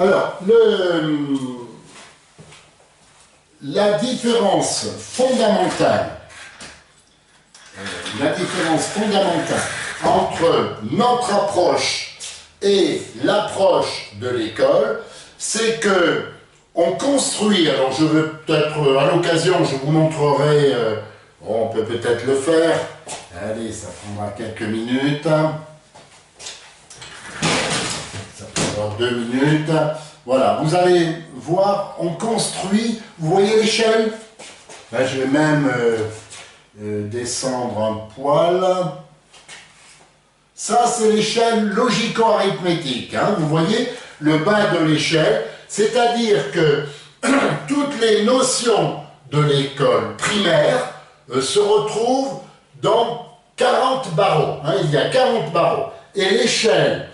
Alors, la différence fondamentale, entre notre approche et l'approche de l'école, c'est que on construit, alors je veux peut-être, à l'occasion, je vous montrerai, on peut peut-être le faire, allez, ça prendra quelques minutes, ça prendra 2 minutes, voilà, vous allez voir, on construit, vous voyez l'échelle? Là, je vais même descendre un poil. Ça, c'est l'échelle logico-arithmétique, hein, vous voyez le bas de l'échelle, c'est-à-dire que toutes les notions de l'école primaire se retrouvent dans 40 barreaux, hein, il y a 40 barreaux, et l'échelle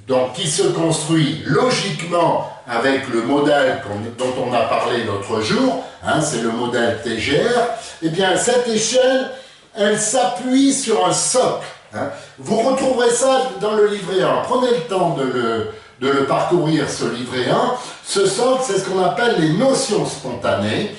donc qui se construit logiquement avec le modèle dont on a parlé l'autre jour, hein, c'est le modèle TGR, et bien cette échelle, elle s'appuie sur un socle. Hein. Vous retrouverez ça dans le livret 1. Prenez le temps de le parcourir, ce livret 1. Ce socle, c'est ce qu'on appelle les notions spontanées,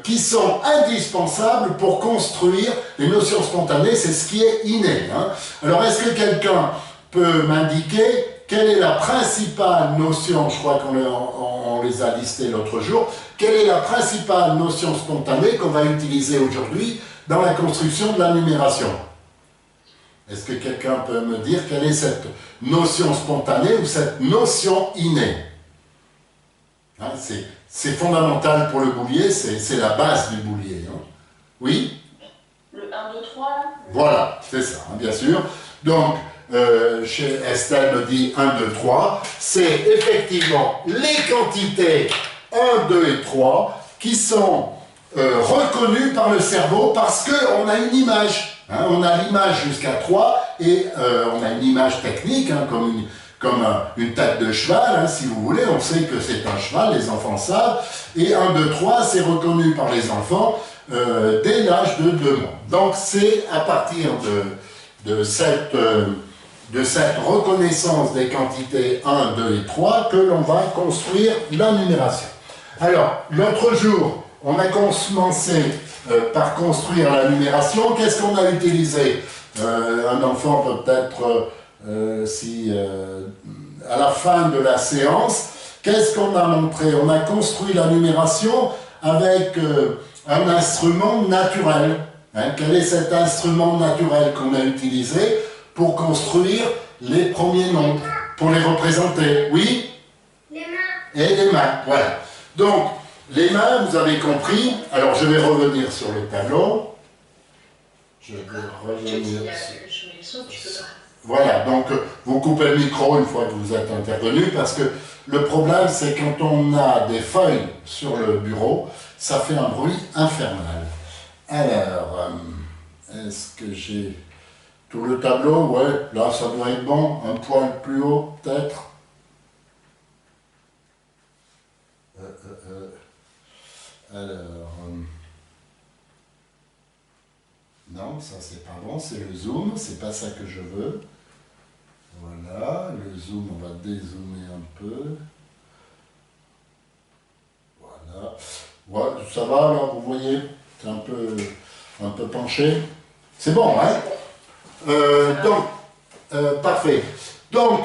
qui sont indispensables pour construire. Les notions spontanées, c'est ce qui est inné. Hein. Alors, est-ce que quelqu'un peut m'indiquer quelle est la principale notion, je crois qu'on les a listées l'autre jour, quelle est la principale notion spontanée qu'on va utiliser aujourd'hui dans la construction de la numération? Est-ce que quelqu'un peut me dire quelle est cette notion spontanée ou cette notion innée? Hein, c'est fondamental pour le boulier, c'est la base du boulier. Hein. Oui? Le 1, 2, 3 là? Voilà, c'est ça, hein, bien sûr. Donc, chez Estelle me dit 1, 2, 3, c'est effectivement les quantités 1, 2 et 3 qui sont reconnues par le cerveau parce qu'on a une image. Hein, on a l'image jusqu'à 3 et on a une image technique, hein, comme une tête de cheval, hein, si vous voulez, on sait que c'est un cheval, les enfants savent, et 1, 2, 3, c'est reconnu par les enfants dès l'âge de 2 mois. Donc c'est à partir de cette reconnaissance des quantités 1, 2 et 3 que l'on va construire la numération. Alors, l'autre jour, on a commencé par construire la numération. Qu'est-ce qu'on a utilisé? Un enfant peut-être, à la fin de la séance, qu'est-ce qu'on a montré? On a construit la numération avec un instrument naturel. Hein, quel est cet instrument naturel qu'on a utilisé pour construire les premiers nombres, pour les représenter? Oui? Les mains. Et les mains, voilà. Donc, les mains, vous avez compris. Alors, je vais revenir sur le tableau. Je vais revenir sur... Voilà, donc vous coupez le micro une fois que vous êtes intervenu, parce que le problème, c'est quand on a des feuilles sur le bureau, ça fait un bruit infernal. Alors, est-ce que j'ai tout le tableau? Ouais, là, ça doit être bon. Un poil plus haut, peut-être. Alors, non, ça c'est pas bon, c'est le zoom, c'est pas ça que je veux. Voilà, le zoom, on va dézoomer un peu. Voilà. Ouais, ça va là, vous voyez, c'est un peu penché. C'est bon, hein? Donc, parfait. Donc,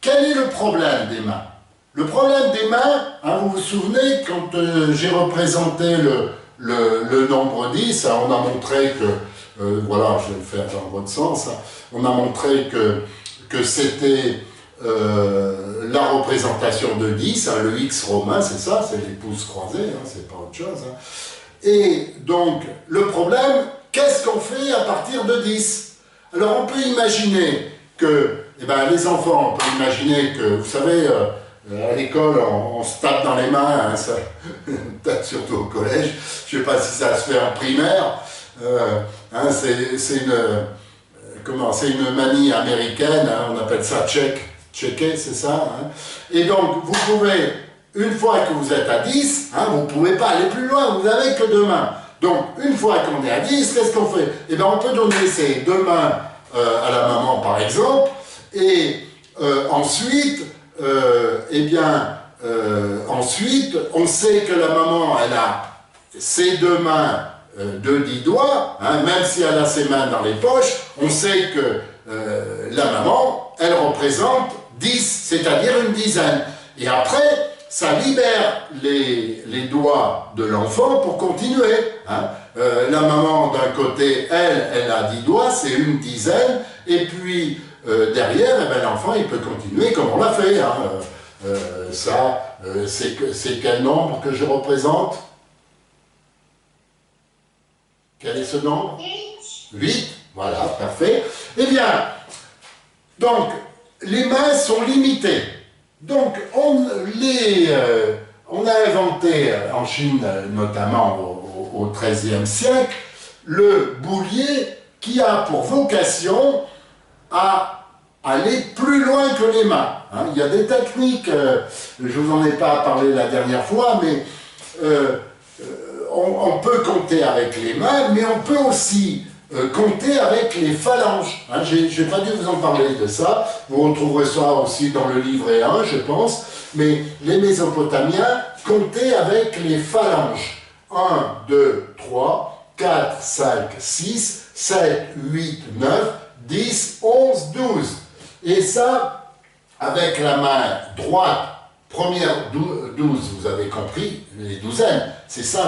quel est le problème des mains? Le problème des mains, hein, vous vous souvenez, quand j'ai représenté le nombre 10, hein, on a montré que, voilà, je vais le faire dans votre sens, hein, on a montré que c'était la représentation de 10, hein, le X romain, c'est ça, c'est les pouces croisés, hein, c'est pas autre chose. Hein. Et donc, le problème, qu'est-ce qu'on fait à partir de 10? Alors, on peut imaginer que, eh ben, les enfants, on peut imaginer que, vous savez, à l'école, on se tape dans les mains, hein, peut-être surtout au collège, je ne sais pas si ça se fait en primaire, hein, c'est une manie américaine, hein, on appelle ça checker, c'est ça. Hein. Et donc, vous pouvez, une fois que vous êtes à 10, hein, vous ne pouvez pas aller plus loin, vous n'avez que 2 mains. Donc, une fois qu'on est à 10, qu'est-ce qu'on fait? Eh bien, on peut donner ces 2 mains à la maman, par exemple, et ensuite, ensuite, on sait que la maman, elle a ses deux mains de 10 doigts, hein, même si elle a ses mains dans les poches, on sait que la maman, elle représente 10, c'est-à-dire une dizaine. Et après, ça libère les doigts de l'enfant pour continuer. Hein. La maman, d'un côté, elle a 10 doigts, c'est une dizaine, et puis derrière, eh ben, l'enfant, il peut continuer comme on l'a fait. Hein. C'est quel nombre que je représente? Quel est ce nombre? 8. Voilà, parfait. Eh bien, donc, les mains sont limitées. Donc, on a inventé en Chine, notamment au XIIIe siècle, le boulier qui a pour vocation à aller plus loin que les mains. Hein. Il y a des techniques, je ne vous en ai pas parlé la dernière fois, mais on peut compter avec les mains, mais on peut aussi compter avec les phalanges. Hein, je n'ai pas dû vous en parler de ça, vous retrouverez ça aussi dans le livret 1, je pense, mais les Mésopotamiens comptaient avec les phalanges. 1, 2, 3, 4, 5, 6, 7, 8, 9, 10, 11, 12. Et ça, avec la main droite, première 12, vous avez compris, les douzaines. C'est ça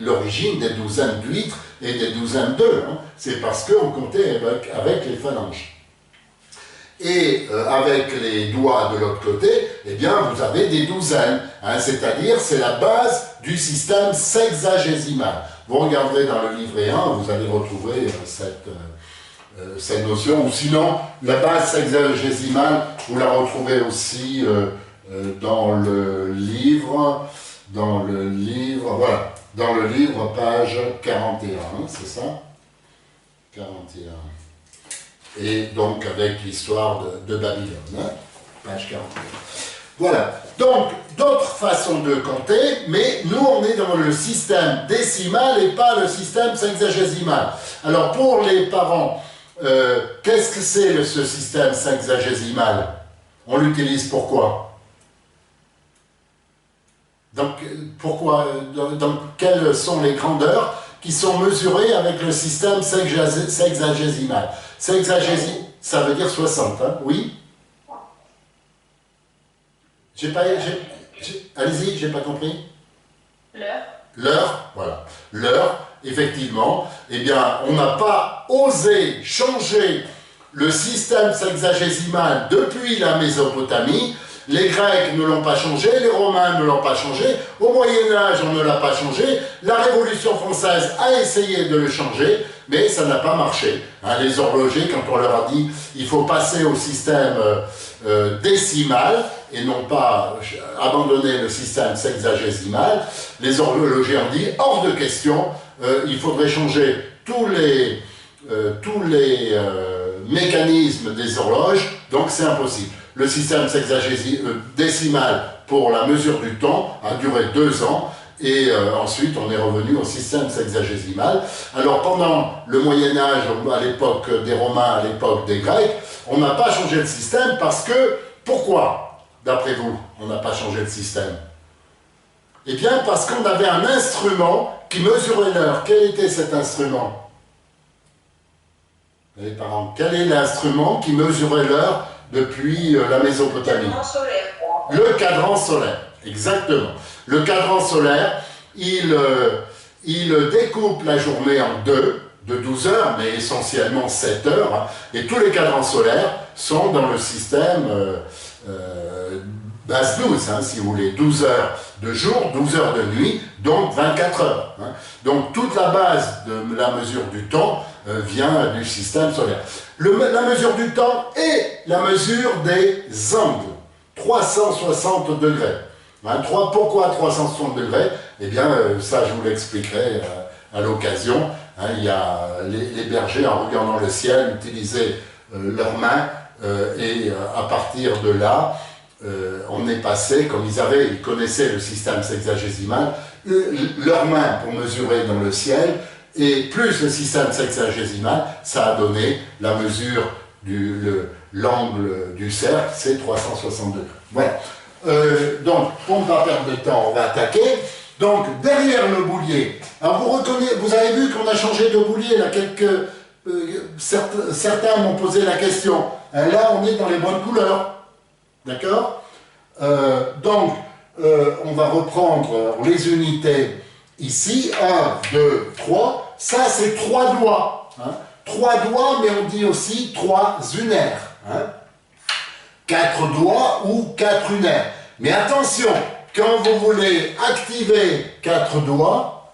l'origine des douzaines d'huîtres et des douzaines d'œufs. Hein. C'est parce qu'on comptait avec les phalanges. Et avec les doigts de l'autre côté, eh bien, vous avez des douzaines. Hein, c'est-à-dire, c'est la base du système sexagésimal. Vous regarderez dans le livret 1, vous allez retrouver cette notion. Ou sinon, la base sexagésimale, vous la retrouvez aussi dans le livre, voilà, dans le livre, page 41, c'est ça? 41. Et donc avec l'histoire de Babylone, hein, page 41. Voilà, donc d'autres façons de compter, mais nous on est dans le système décimal et pas le système sexagésimal. Alors pour les parents, qu'est-ce que c'est ce système sexagésimal? On l'utilise pourquoi? Donc, pourquoi, donc, quelles sont les grandeurs qui sont mesurées avec le système sexagésimal? Sexagésimal, ça veut dire 60, hein? Oui? Allez-y, j'ai pas compris. L'heure. L'heure, voilà. L'heure, effectivement, eh bien, on n'a pas osé changer le système sexagésimal depuis la Mésopotamie. Les Grecs ne l'ont pas changé, les Romains ne l'ont pas changé, au Moyen-Âge on ne l'a pas changé, la Révolution française a essayé de le changer, mais ça n'a pas marché. Hein, les horlogers, quand on leur a dit il faut passer au système décimal et non pas abandonner le système sexagésimal, les horlogers ont dit hors de question, il faudrait changer tous les mécanismes des horloges, donc c'est impossible. Le système décimal pour la mesure du temps a duré 2 ans et ensuite on est revenu au système sexagésimal. Alors pendant le Moyen-Âge, à l'époque des Romains, à l'époque des Grecs, on n'a pas changé de système parce que, pourquoi, d'après vous, on n'a pas changé de système? Eh bien parce qu'on avait un instrument qui mesurait l'heure. Quel était cet instrument? Les parents, quel est l'instrument qui mesurait l'heure depuis la Mésopotamie? Le cadran solaire. Le cadran solaire, exactement. Le cadran solaire, il découpe la journée en deux, de 12 heures, mais essentiellement 7 heures, hein, et tous les cadrans solaires sont dans le système base 12, hein, si vous voulez, 12 heures de jour, 12 heures de nuit, donc 24 heures. Hein. Donc toute la base de la mesure du temps vient du système solaire. La mesure du temps et la mesure des angles, 360 degrés. Hein, pourquoi 360 degrés? Eh bien, ça je vous l'expliquerai à l'occasion. Hein, il y a les bergers, en regardant le ciel, utilisaient leurs mains et à partir de là, on est passé, comme ils connaissaient le système sexagésimal, leurs mains pour mesurer dans le ciel, et plus le système sexagésimal, ça a donné la mesure l'angle du cercle, c'est 360 degrés. Voilà. Donc, pour ne pas perdre de temps, on va attaquer. Donc, derrière le boulier, alors vous avez vu qu'on a changé de boulier, là, certains m'ont posé la question. Là, on est dans les bonnes couleurs. D'accord? Donc, on va reprendre les unités ici. 1, 2, 3. Ça, c'est 3 doigts. Hein. 3 doigts, mais on dit aussi 3 unaires. Hein. 4 doigts ou 4 unaires. Mais attention, quand vous voulez activer 4 doigts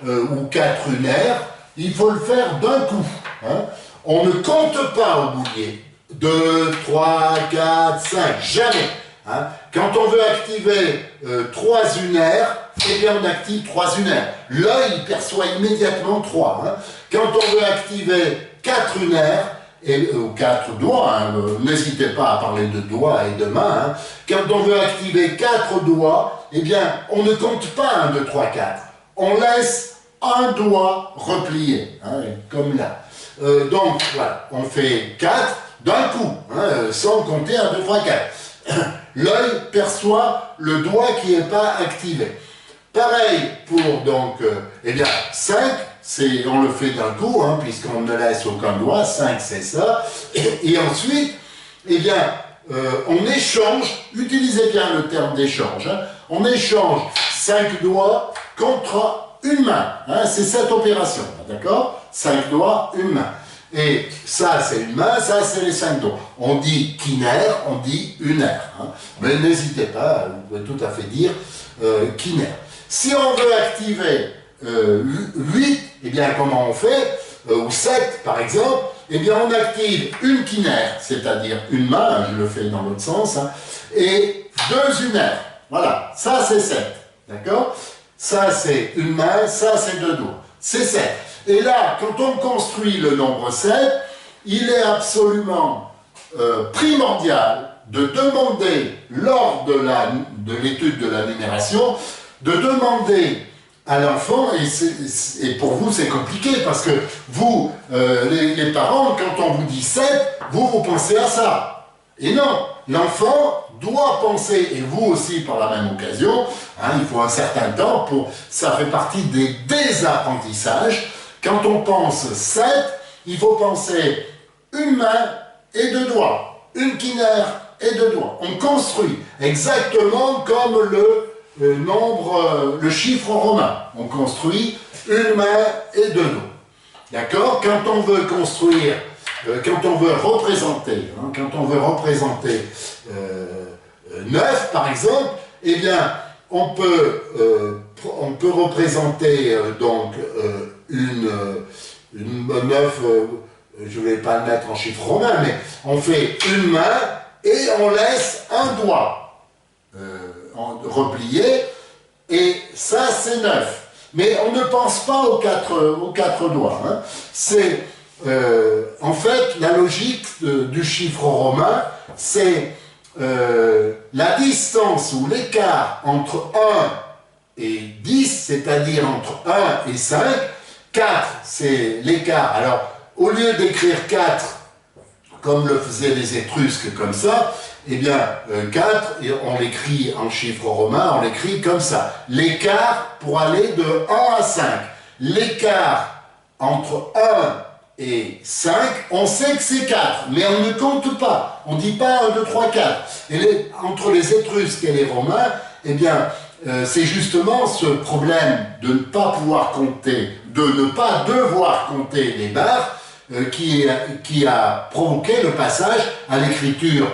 ou 4 unaires, il faut le faire d'un coup. Hein. On ne compte pas au boulier. 2, 3, 4, 5, jamais. Hein. Quand on veut activer 3 unaires, eh bien on active 3 unaires. L'œil perçoit immédiatement 3. Hein. Quand on veut activer 4 unaires, ou 4 doigts, hein, n'hésitez pas à parler de doigts et de mains, hein. Quand on veut activer 4 doigts, eh bien on ne compte pas 1, 2, 3, 4. On laisse un doigt replié, hein, comme là. Donc voilà, on fait 4 d'un coup, hein, sans compter 1, 2, 3, 4. L'œil perçoit le doigt qui n'est pas activé. Pareil pour donc, eh bien 5, on le fait d'un coup, hein, puisqu'on ne laisse aucun doigt, 5 c'est ça. Et ensuite, eh bien, on échange, utilisez bien le terme d'échange, hein, on échange 5 doigts contre une main. Hein, c'est cette opération, d'accord? 5 doigts, une main. Et ça, c'est une main, ça, c'est les 5 doigts. On dit quinaire, on dit unaire. Hein. Mais n'hésitez pas, vous pouvez tout à fait dire quinaire. Si on veut activer 8, eh bien, comment on fait? Ou 7, par exemple, eh bien, on active une quinaire, c'est-à-dire une main, hein, je le fais dans l'autre sens, hein, et 2 unaires. Voilà, ça, c'est 7. D'accord? Ça, c'est une main, ça, c'est 2 doigts. C'est 7. Et là, quand on construit le nombre 7, il est absolument primordial de demander, lors de l'étude de la numération, de demander à l'enfant, et pour vous c'est compliqué, parce que vous, les parents, quand on vous dit 7, vous pensez à ça. Et non, l'enfant doit penser, et vous aussi par la même occasion, hein, il faut un certain temps, ça fait partie des désapprentissages. Quand on pense 7, il faut penser une main et 2 doigts, une quinaire et 2 doigts. On construit exactement comme le chiffre romain. On construit une main et 2 doigts. D'accord? Quand on veut construire, quand on veut représenter, hein, quand on veut représenter 9 par exemple, eh bien on peut représenter donc une 9, je ne vais pas le mettre en chiffre romain, mais on fait une main et on laisse un doigt replié, et ça c'est 9. Mais on ne pense pas aux quatre doigts. Hein. C'est en fait la logique du chiffre romain, c'est la distance ou l'écart entre 1 et 10, c'est-à-dire entre 1 et 5. 4, c'est l'écart. Alors, au lieu d'écrire 4, comme le faisaient les Étrusques comme ça, eh bien, 4, on l'écrit en chiffre romain, on l'écrit comme ça. L'écart pour aller de 1 à 5. L'écart entre 1 et 5, on sait que c'est 4, mais on ne compte pas. On ne dit pas 1, 2, 3, 4. Et entre les Étrusques et les Romains, eh bien, c'est justement ce problème de ne pas pouvoir compter, de ne pas devoir compter les barres, qui a provoqué le passage à l'écriture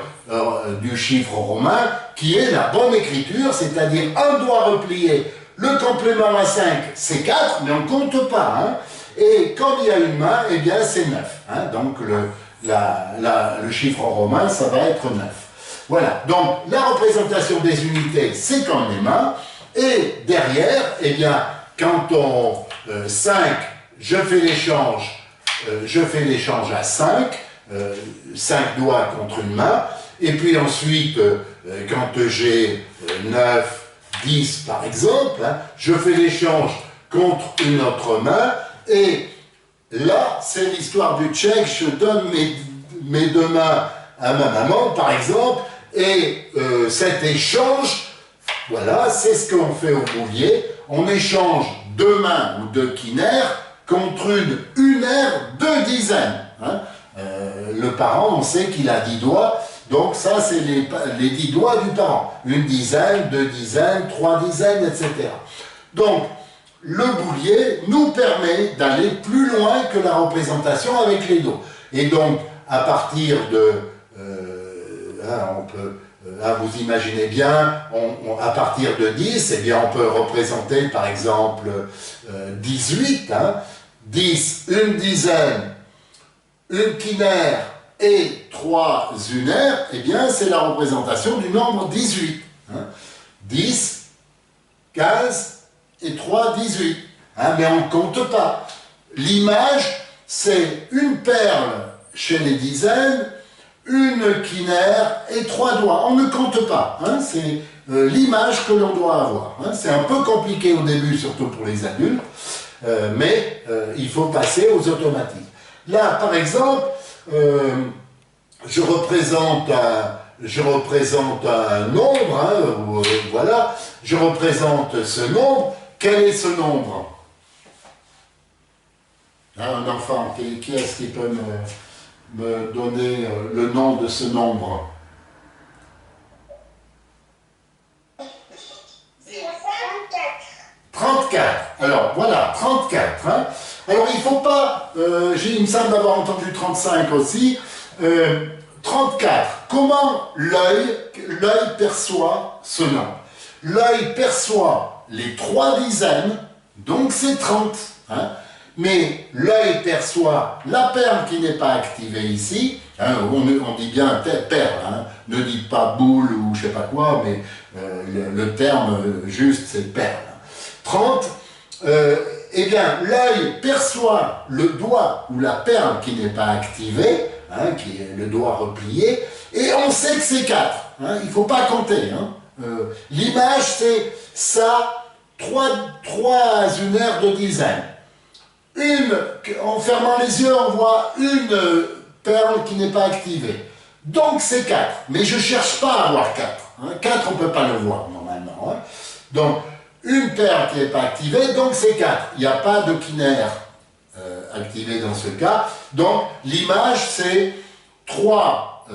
du chiffre romain, qui est la bonne écriture, c'est-à-dire un doigt replié. Le complément à 5, c'est 4, mais on ne compte pas. Hein. Et comme il y a une main, eh bien c'est 9. Hein. Donc le chiffre romain, ça va être 9. Voilà, donc la représentation des unités, c'est comme les mains. Et derrière, eh bien, quand on 5, je fais l'échange à 5, 5 doigts contre une main. Et puis ensuite, quand j'ai 9, 10 par exemple, hein, je fais l'échange contre une autre main. Et là, c'est l'histoire du tchèque, je donne mes deux mains à ma maman, par exemple, et cet échange, voilà, c'est ce qu'on fait au boulier. On échange 2 mains ou 2 quinaires contre une unaire de dizaines. Hein. Le parent, on sait qu'il a 10 doigts, donc ça, c'est les 10 doigts du parent. 1 dizaine, 2 dizaines, 3 dizaines, etc. Donc, le boulier nous permet d'aller plus loin que la représentation avec les dos. Et donc, à partir de... on peut... vous imaginez bien, à partir de 10, eh bien, on peut représenter par exemple 18, hein, 10, une dizaine, une quinaire et 3 unaires, eh bien c'est la représentation du nombre 18. Hein. 10, 15 et 3, 18. Hein, mais on ne compte pas. L'image, c'est une perle chez les dizaines, une quinaire et 3 doigts. On ne compte pas. Hein, c'est l'image que l'on doit avoir. Hein. C'est un peu compliqué au début, surtout pour les adultes, mais il faut passer aux automatiques. Là, par exemple, je représente un nombre, hein, voilà, je représente ce nombre. Quel est ce nombre? Un enfant, qui est-ce qui peut me donner le nom de ce nombre? 34. Alors, voilà, 34. Hein. Alors, il ne faut pas... il me semble avoir entendu 35 aussi. 34. Comment l'œil perçoit ce nombre? L'œil perçoit les 3 dizaines, donc c'est 30. Hein. Mais l'œil perçoit la perle qui n'est pas activée ici. Hein, on dit bien perle, hein. Ne dites pas boule ou je ne sais pas quoi, mais le terme juste c'est perle. 30, eh bien l'œil perçoit le doigt ou la perle qui n'est pas activée, hein, qui est le doigt replié, et on sait que c'est 4. Hein, il ne faut pas compter. Hein. L'image c'est ça, 3 unaires de dizaines. En fermant les yeux, on voit une perle qui n'est pas activée. Donc c'est 4. Mais je ne cherche pas à avoir 4. Hein. 4, on ne peut pas le voir normalement. Hein. Donc, une perle qui n'est pas activée, donc c'est 4. Il n'y a pas de quinaire activé dans ce cas. Donc, l'image, c'est 3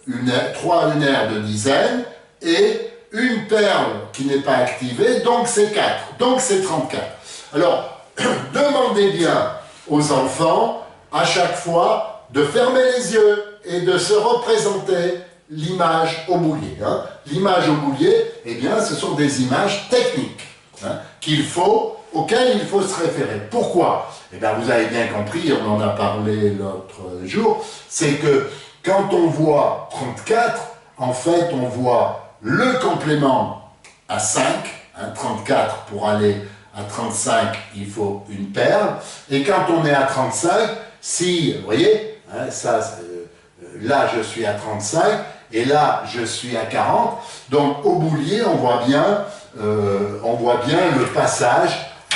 unaires de dizaines et une perle qui n'est pas activée, donc c'est 4. Donc, c'est 34. Alors, demandez bien aux enfants, à chaque fois, de fermer les yeux et de se représenter l'image au boulier. Hein. L'image au boulier, eh bien, ce sont des images techniques hein, auxquelles il faut se référer. Pourquoi? Eh bien, vous avez bien compris, on en a parlé l'autre jour, c'est que quand on voit 34, en fait, on voit le complément à 5, hein, 34 pour aller à 35, il faut une perle, et quand on est à 35, si, vous voyez, hein, là je suis à 35, et là je suis à 40, donc au boulier on voit bien le passage,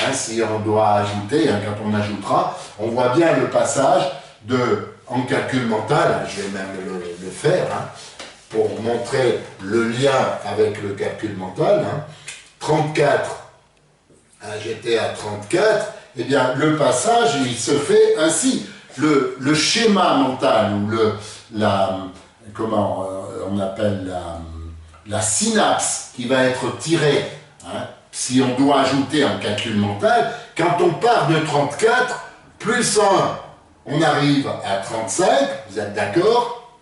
hein, si on doit ajouter, hein, quand on ajoutera, on voit bien le passage en calcul mental, je vais même le faire, hein, pour montrer le lien avec le calcul mental, hein, 34, j'étais à 34, eh bien le passage il se fait ainsi. Le schéma mental ou comment on appelle la synapse qui va être tirée, hein, si on doit ajouter un calcul mental, quand on part de 34, plus 1, on arrive à 35, vous êtes d'accord,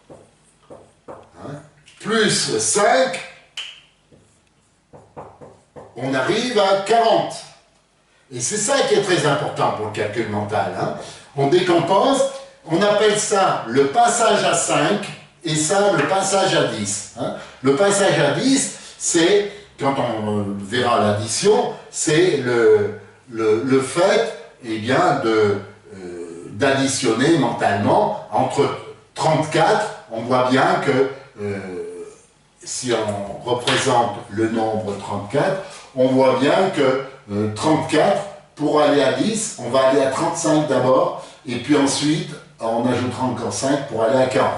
hein, plus 5, on arrive à 40. Et c'est ça qui est très important pour le calcul mental. Hein. On décompose, on appelle ça le passage à 5 et ça le passage à 10. Hein. Le passage à 10, c'est, quand on verra l'addition, c'est le fait eh bien, d'additionner mentalement entre 34, on voit bien que si on représente le nombre 34, on voit bien que 34, pour aller à 10, on va aller à 35 d'abord, et puis ensuite on ajoutera encore 5 pour aller à 40.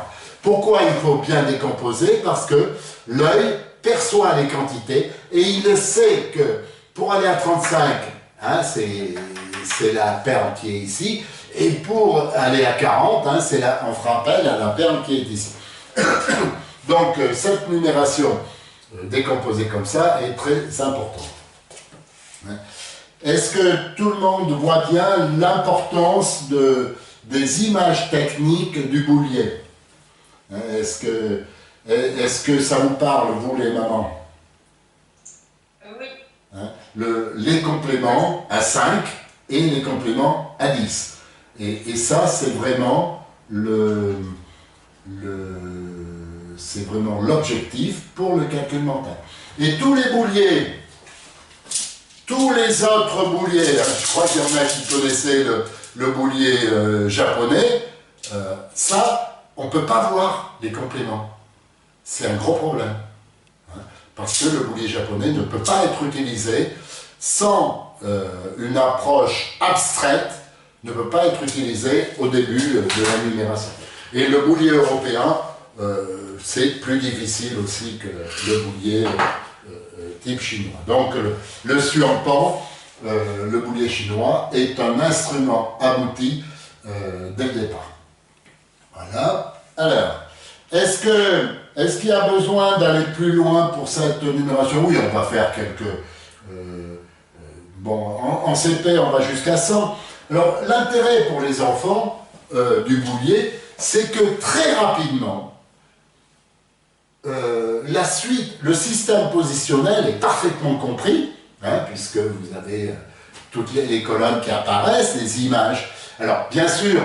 Pourquoi il faut bien décomposer? Parce que l'œil perçoit les quantités et il sait que pour aller à 35, hein, c'est la perle qui est ici, et pour aller à 40, hein, on fera appel à la perle qui est ici. Donc cette numération décomposée comme ça est très importante. Est-ce que tout le monde voit bien l'importance des images techniques du boulier? Est-ce que ça vous parle, vous les mamans? Oui. Hein, les compléments à 5 et les compléments à 10. Et ça, c'est vraiment c'est vraiment l'objectif pour le calcul mental. Et tous les bouliers, tous les autres bouliers, je crois qu'il y en a qui connaissaient le boulier japonais, ça, on ne peut pas voir les compléments. C'est un gros problème. Hein, parce que le boulier japonais ne peut pas être utilisé sans une approche abstraite, ne peut pas être utilisé au début de la numération. Et le boulier européen, c'est plus difficile aussi que le boulier type chinois. Donc le suampan, le boulier chinois, est un instrument abouti dès le départ. Voilà. Alors, est-ce qu'il y a besoin d'aller plus loin pour cette numération? Oui, on va faire quelques... bon, en CP, on va jusqu'à 100. Alors, l'intérêt pour les enfants du boulier, c'est que très rapidement, la suite, le système positionnel est parfaitement compris, hein, puisque vous avez toutes les colonnes qui apparaissent, les images. Alors, bien sûr,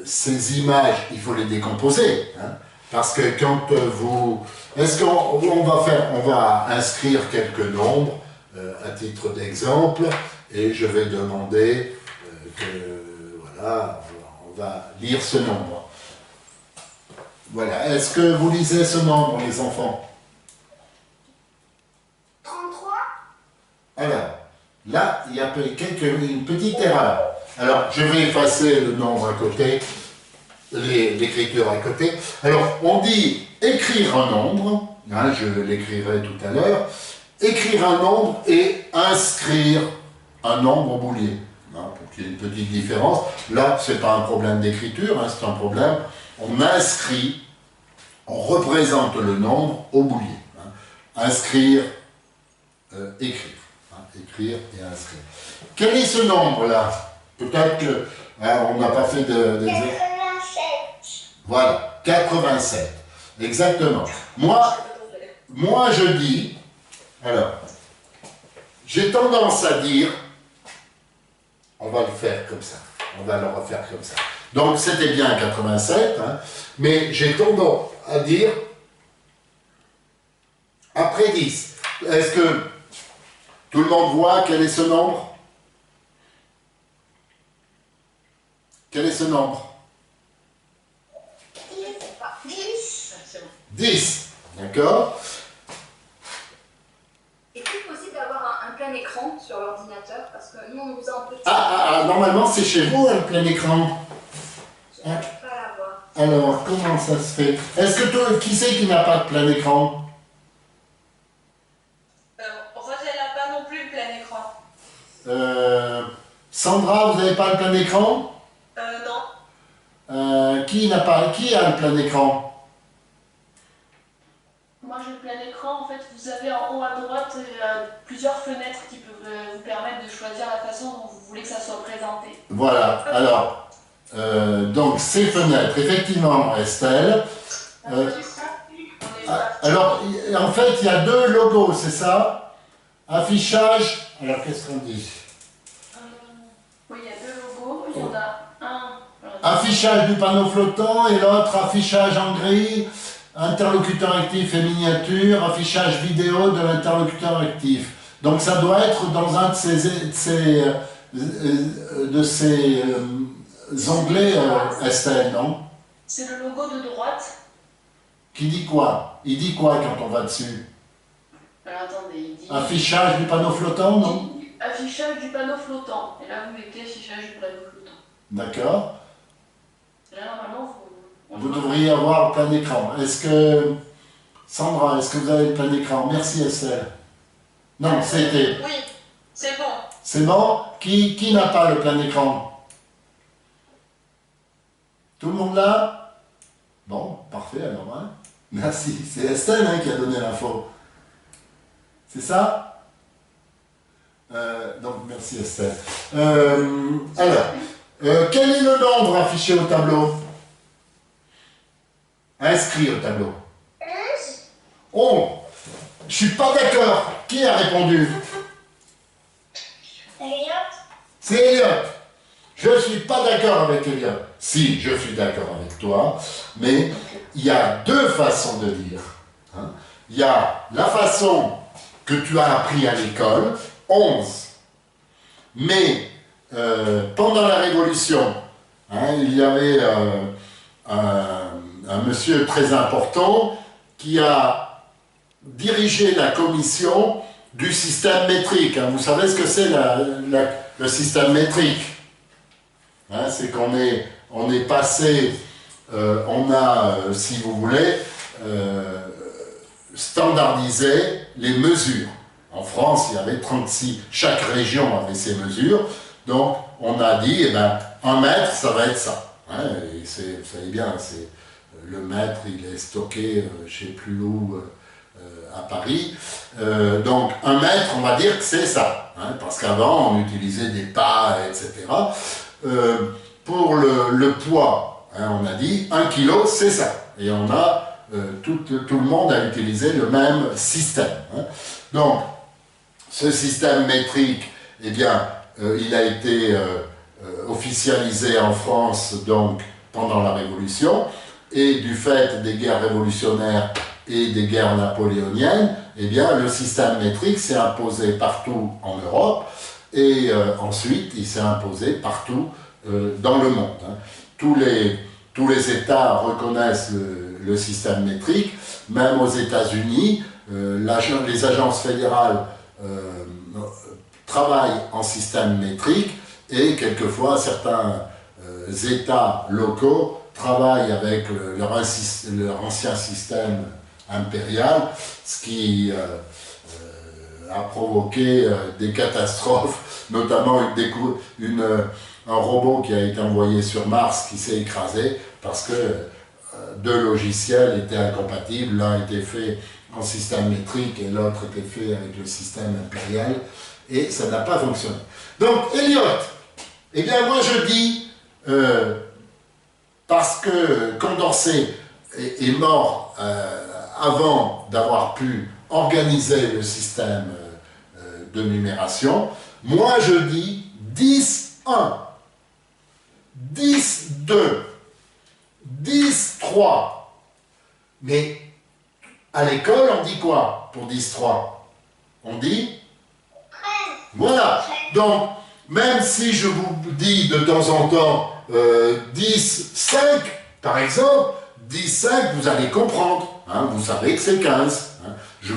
ces images, il faut les décomposer, hein, parce que quand vous... Est-ce qu'on va faire... On va inscrire quelques nombres à titre d'exemple, et je vais demander voilà, on va lire ce nombre. Voilà, est-ce que vous lisez ce nombre, les enfants? 33. Alors, là, il y a une petite erreur. Alors, je vais effacer le nombre à côté, l'écriture à côté. Alors, on dit écrire un nombre, hein, je l'écrirai tout à l'heure, écrire un nombre et inscrire un nombre au boulier. Hein, pour qu'il y ait une petite différence. Là, ce n'est pas un problème d'écriture, hein, c'est un problème, on inscrit, on représente le nombre au boulier. Hein. Inscrire, écrire. Hein, écrire et inscrire. Quel est ce nombre-là? Peut-être que hein, on n'a pas fait de 87. Voilà, 87. Exactement. Moi, je dis, alors, j'ai tendance à dire, on va le faire comme ça. On va le refaire comme ça. Donc, c'était bien 87, hein, mais j'ai tendance à dire, après 10. Est-ce que tout le monde voit quel est ce nombre? Quel est ce nombre? 10. 10. D'accord? Est-il possible d'avoir un plein écran sur l'ordinateur? Parce que nous, on nous a un petit... Normalement, c'est chez vous, un plein écran. Je n'arrive pas à l'avoir. Alors, comment ça se fait? Est-ce que toi, qui c'est qui n'a pas de plein écran? Rose, elle n'a pas non plus le plein écran. Sandra, vous n'avez pas le plein écran? Non. Qui a le plein écran? Moi, j'ai le plein écran. En fait, vous avez en haut à droite plusieurs fenêtres qui peuvent vous permettre de choisir la façon dont vous voulez que ça soit présenté. Voilà, alors, donc ces fenêtres, effectivement, Estelle. Alors, en fait, il y a deux logos, c'est ça? Affichage, alors qu'est-ce qu'on dit? Oui, il y a deux logos. Il y en a un. Affichage du panneau flottant et l'autre affichage en gris, interlocuteur actif et miniature, affichage vidéo de l'interlocuteur actif. Donc ça doit être dans un de ces onglets, Estelle, non? C'est le logo de droite. Qui dit quoi? Il dit quoi quand on va dessus? Alors attendez, il dit... Affichage du panneau flottant, non? Affichage du panneau flottant. Et là, vous mettez affichage du panneau flottant. D'accord. Là, normalement, Vous devriez avoir le plein écran. Est-ce que... Sandra, est-ce que vous avez le plein écran? Merci Estelle. Non, c'était... Oui, c'est bon. C'est bon? Qui n'a pas le plein écran? Tout le monde là? Bon, parfait alors. Hein? Merci. C'est Estelle hein, qui a donné l'info. C'est ça? Donc, merci Estelle. Quel est le nombre affiché au tableau? Inscrit au tableau. 11. Je suis pas d'accord. Qui a répondu? C'est Elliot. Je suis pas d'accord avec Elliot. Si, je suis d'accord avec toi, mais il y a deux façons de dire. Hein. Il y a la façon que tu as appris à l'école, 11. Mais pendant la Révolution, hein, il y avait un monsieur très important qui a dirigé la commission du système métrique. Hein. Vous savez ce que c'est le système métrique? Hein, c'est qu'on est passé, on a, si vous voulez, standardisé les mesures. En France, il y avait 36, chaque région avait ses mesures, donc on a dit, eh ben, 1 mètre, ça va être ça. Hein, et vous savez bien, le mètre, il est stocké, je ne sais plus où, à Paris. Donc 1 mètre, on va dire que c'est ça, hein, parce qu'avant, on utilisait des pas, etc. Pour le poids, hein, on a dit 1 kilo, c'est ça. Et on a, tout le monde a utilisé le même système. Hein. Donc, ce système métrique, eh bien, il a été officialisé en France donc, pendant la Révolution, et du fait des guerres révolutionnaires et des guerres napoléoniennes, eh bien, le système métrique s'est imposé partout en Europe, et ensuite, il s'est imposé partout dans le monde. Hein. Tous les États reconnaissent le système métrique, même aux États-Unis, les agences fédérales travaillent en système métrique et quelquefois certains États locaux travaillent avec leur ancien système impérial, ce qui a provoqué des catastrophes, notamment un robot qui a été envoyé sur Mars qui s'est écrasé parce que deux logiciels étaient incompatibles, l'un était fait en système métrique et l'autre était fait avec le système impérial, et ça n'a pas fonctionné. Donc, Elliot, eh bien moi je dis, parce que Condorcet est mort avant d'avoir pu organiser le système de numération, moi je dis 10-1, 10-2, 10-3, mais à l'école, on dit quoi pour 10-3? On dit 13. Voilà. Donc, même si je vous dis de temps en temps 10-5, par exemple, 10-5, vous allez comprendre. Hein, vous savez que c'est 15. Hein. Je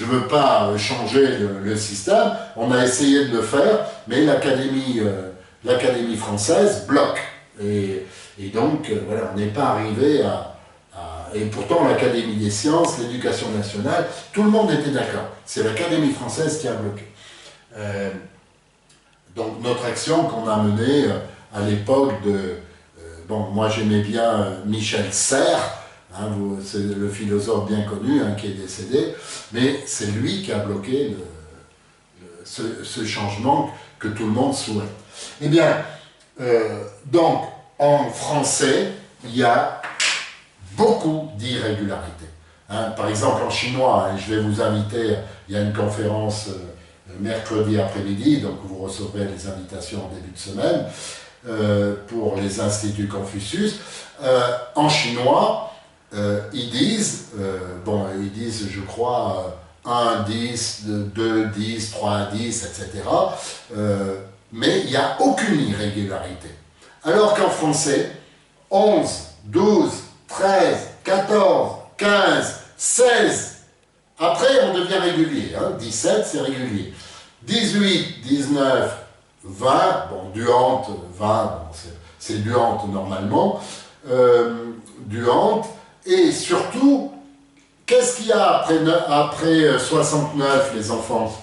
veux pas changer le système. On a essayé de le faire, mais l'Académie française bloque. Et donc, voilà, on n'est pas arrivé à... Et pourtant, l'Académie des sciences, l'Éducation nationale, tout le monde était d'accord. C'est l'Académie française qui a bloqué. Donc, notre action qu'on a menée à l'époque de... bon, moi j'aimais bien Michel Serres, hein, c'est le philosophe bien connu hein, qui est décédé, mais c'est lui qui a bloqué ce changement que tout le monde souhaite. Eh bien, donc, en français, il y a beaucoup d'irrégularités. Hein, par exemple, en chinois, hein, je vais vous inviter, il y a une conférence mercredi après-midi, donc vous recevrez les invitations en début de semaine, pour les instituts Confucius. En chinois, ils disent, je crois, 1, 10, 2, 10, 3, 10, etc. Mais il n'y a aucune irrégularité. Alors qu'en français, 11, 12, 13, 14, 15, 16, après on devient régulier, hein, 17 c'est régulier, 18, 19, 20, bon, Duhante, 20, bon, c'est du hante normalement, du hante, et surtout, qu'est-ce qu'il y a après 69, les enfants?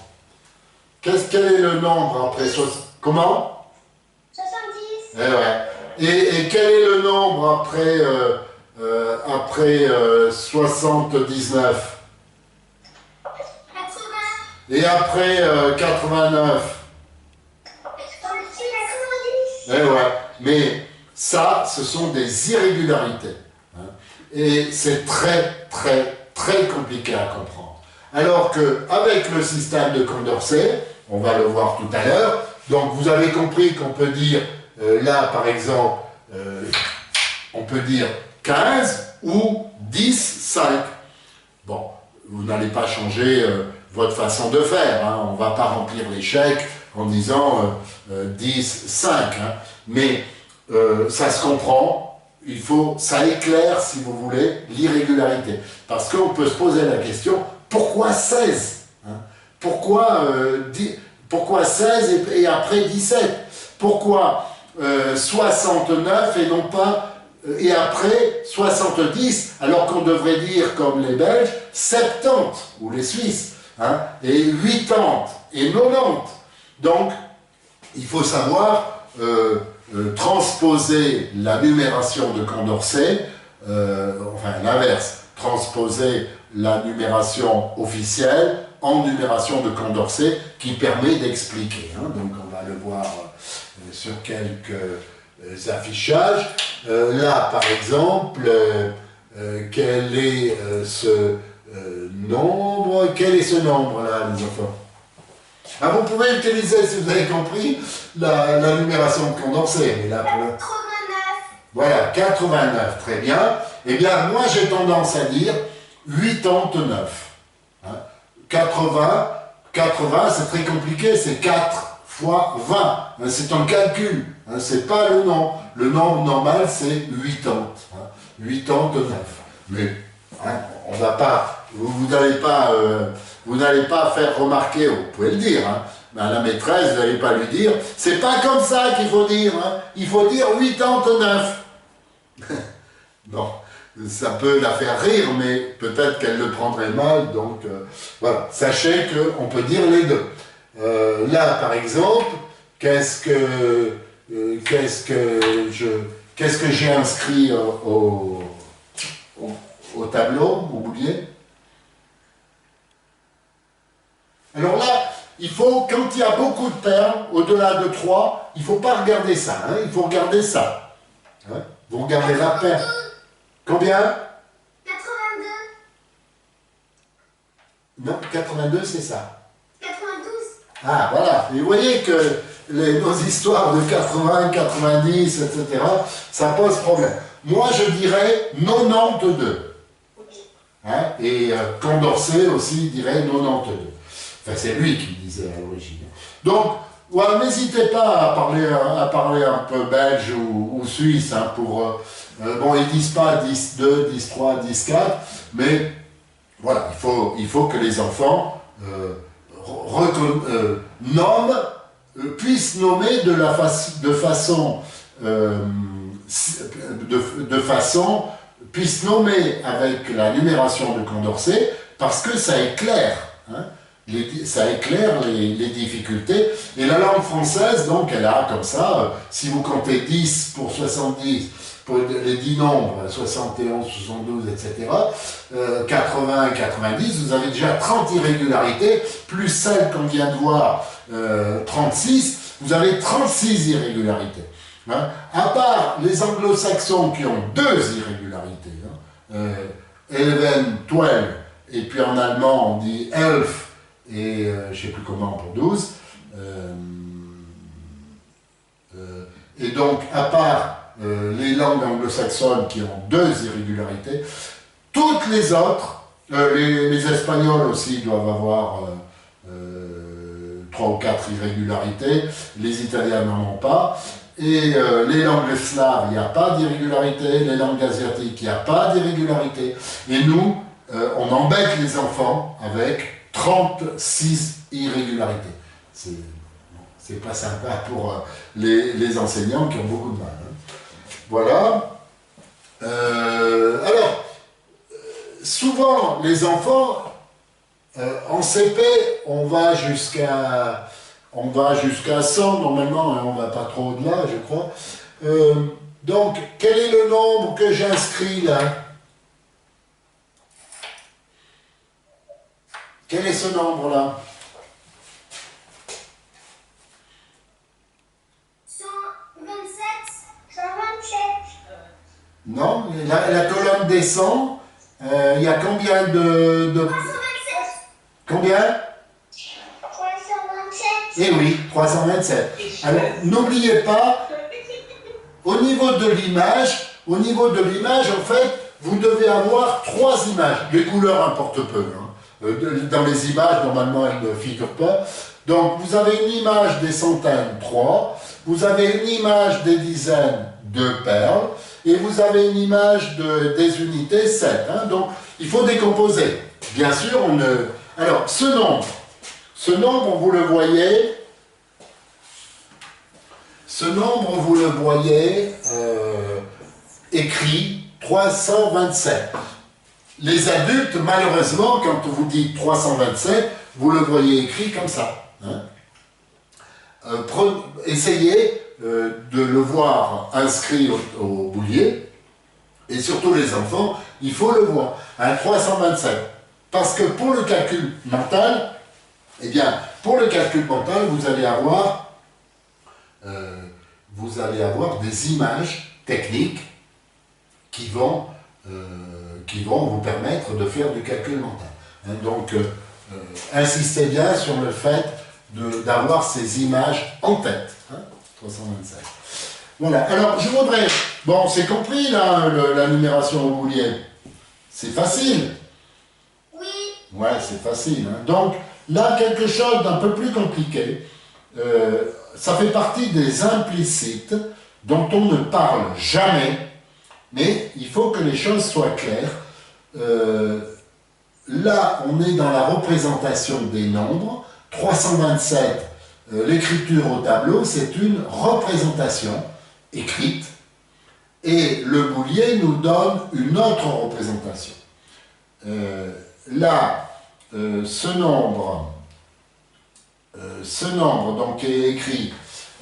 Quel est le nombre après 60? Comment? 70. Eh ouais. Et quel est le nombre après 79? 80. Et après 89? 90. Eh ouais. Mais ça, ce sont des irrégularités. Hein. Et c'est très, très, très compliqué à comprendre. Alors qu'avec le système de Condorcet, on va le voir tout à l'heure, donc vous avez compris qu'on peut dire, là par exemple, on peut dire 15 ou 10, 5. Bon, vous n'allez pas changer votre façon de faire, hein. On ne va pas remplir les chèques en disant 10, 5, hein. Mais ça se comprend, ça éclaire, si vous voulez, l'irrégularité. Parce qu'on peut se poser la question, pourquoi 16, hein? Pourquoi 16 et après 17? Pourquoi 69 et non pas et après 70, alors qu'on devrait dire, comme les Belges, 70, ou les Suisses, hein, et 80 et 90. Donc, il faut savoir transposer la numération de Condorcet, enfin l'inverse, transposer la numération officielle en numération de Condorcet qui permet d'expliquer. Hein. Donc on va le voir sur quelques affichages. Là, par exemple, quel est ce nombre? Quel est ce nombre-là, les enfants? Ah, vous pouvez utiliser, si vous avez compris, la numération de Condorcet. Mais là, 89. Voilà, 89, très bien. Eh bien, moi, j'ai tendance à dire 89. Hein? 80, c'est très compliqué, c'est 4 fois 20. Hein? C'est un calcul, hein? C'est pas le nom. Le nombre normal, c'est 80. Hein? 89. Mais hein, on va pas, vous n'allez pas faire remarquer, vous pouvez le dire, hein, mais à la maîtresse, vous n'allez pas lui dire, c'est pas comme ça qu'il faut dire, hein, il faut dire 89. Bon, ça peut la faire rire, mais peut-être qu'elle le prendrait mal, donc voilà, sachez qu'on peut dire les deux. Là, par exemple, qu'est-ce que j'ai inscrit au tableau, au boulier? Alors là, il faut, quand il y a beaucoup de termes, au-delà de 3, il ne faut pas regarder ça, hein, il faut regarder ça. Hein, vous regardez la paire. Combien? 82. Non, 82, c'est ça. 92. Ah, voilà. Et vous voyez que nos histoires de 80, 90, etc., ça pose problème. Moi, je dirais 92. Hein, et Condorcet aussi dirait 92. Enfin, c'est lui qui disait à l'origine. Donc, ouais, n'hésitez pas à parler un peu belge ou suisse, hein, pour... bon, ils ne disent pas 10-2, 10-3, 10-4, mais voilà, il faut que les enfants puissent nommer puissent nommer avec la numération de Condorcet, parce que ça éclaire, hein, ça éclaire les difficultés. Et la langue française, donc, elle a comme ça, si vous comptez 10 pour 70, pour les 10 nombres, 71, 72, etc., 80, 90, vous avez déjà 30 irrégularités, plus celle qu'on vient de voir, 36, vous avez 36 irrégularités. Hein. À part les anglo-saxons qui ont 2 irrégularités, hein, 11, 12, et puis en allemand on dit 11, et je ne sais plus comment pour 12. Et donc, à part les langues anglo-saxonnes qui ont 2 irrégularités, toutes les autres, les Espagnols aussi doivent avoir 3 ou 4 irrégularités, les Italiens n'en ont pas, et les langues slaves, il n'y a pas d'irrégularité, les langues asiatiques, il n'y a pas d'irrégularité, et nous, on embête les enfants avec 36 irrégularités. C'est pas sympa pour les enseignants qui ont beaucoup de mal. Hein. Voilà. Alors, souvent, les enfants, en CP, on va jusqu'à 100, normalement, hein, on ne va pas trop au-delà, je crois. Donc, quel est le nombre que j'inscris là? Quel est ce nombre-là? 127. 127. Non, la colonne descend. Il y a combien de... 327. Combien? 327. Eh oui, 327. Alors, n'oubliez pas, au niveau de l'image, en fait, vous devez avoir 3 images. Les couleurs importent peu. Hein. Dans les images, normalement, elles ne figurent pas. Donc, vous avez une image des centaines, 3. Vous avez une image des dizaines, 2 perles. Et vous avez une image des unités, 7. Hein. Donc, il faut décomposer. Bien sûr, on ne... Alors, ce nombre, vous le voyez... Ce nombre, vous le voyez écrit 327. Les adultes, malheureusement, quand vous dites 327, vous le voyez écrit comme ça. Hein. Essayez de le voir inscrit au boulier, et surtout les enfants, il faut le voir. Un 327. Parce que pour le calcul mental, eh bien, pour le calcul mental, vous allez avoir des images techniques qui vont vous permettre de faire du calcul mental. Hein, donc, insistez bien sur le fait d'avoir ces images en tête. Hein, 327. Voilà, alors je voudrais... Bon, c'est compris là, la numération au boulier. C'est facile. Oui. Ouais, c'est facile. Hein. Donc, là, quelque chose d'un peu plus compliqué. Ça fait partie des implicites dont on ne parle jamais, mais il faut que les choses soient claires. Là, on est dans la représentation des nombres. 327, l'écriture au tableau, c'est une représentation écrite, et le boulier nous donne une autre représentation. Là, ce nombre donc est écrit,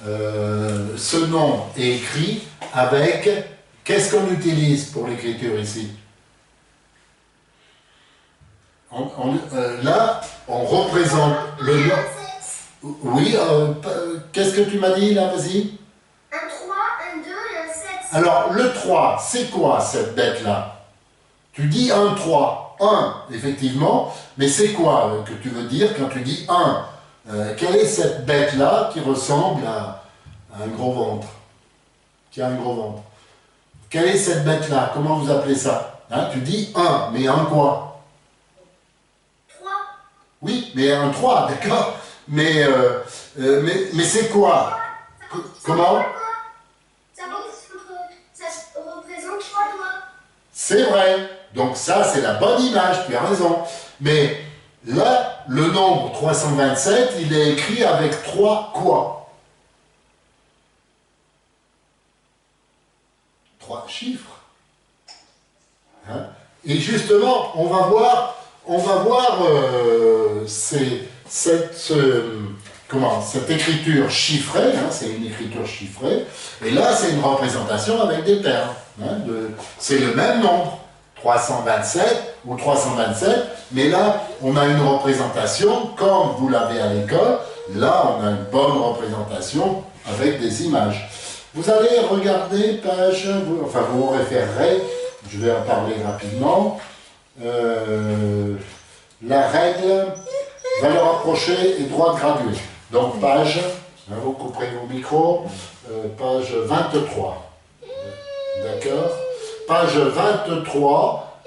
ce nom est écrit avec, qu'est-ce qu'on utilise pour l'écriture ici? Là, on représente le nom. Oui, qu'est-ce que tu m'as dit là, vas-y? Un 3, un 2 et un 7. Alors, le 3, c'est quoi cette bête-là? Tu dis un 3, 1, effectivement, mais c'est quoi que tu veux dire quand tu dis 1? Quelle est cette bête-là qui ressemble à un gros ventre? Qui a un gros ventre. Quelle est cette bête-là? Comment vous appelez ça? Hein, tu dis 1, mais un quoi? 3. Oui, mais un 3, d'accord? Mais c'est quoi? Comment? Ça représente 3 doigts. C'est vrai. Donc ça, c'est la bonne image, tu as raison. Mais là, le nombre 327, il est écrit avec 3 quoi? 3 chiffres. Hein? Et justement, on va voir cette écriture chiffrée, hein, c'est une écriture chiffrée, et là c'est une représentation avec des perles. Hein, c'est le même nombre, 327 ou 327, mais là on a une représentation comme vous l'avez à l'école, là on a une bonne représentation avec des images. Vous allez regarder page, vous vous référerez, je vais en parler rapidement. La règle, valeur approchée et droite graduée. Donc page, vous couperez vos micros, page 23. D'accord? Page 23,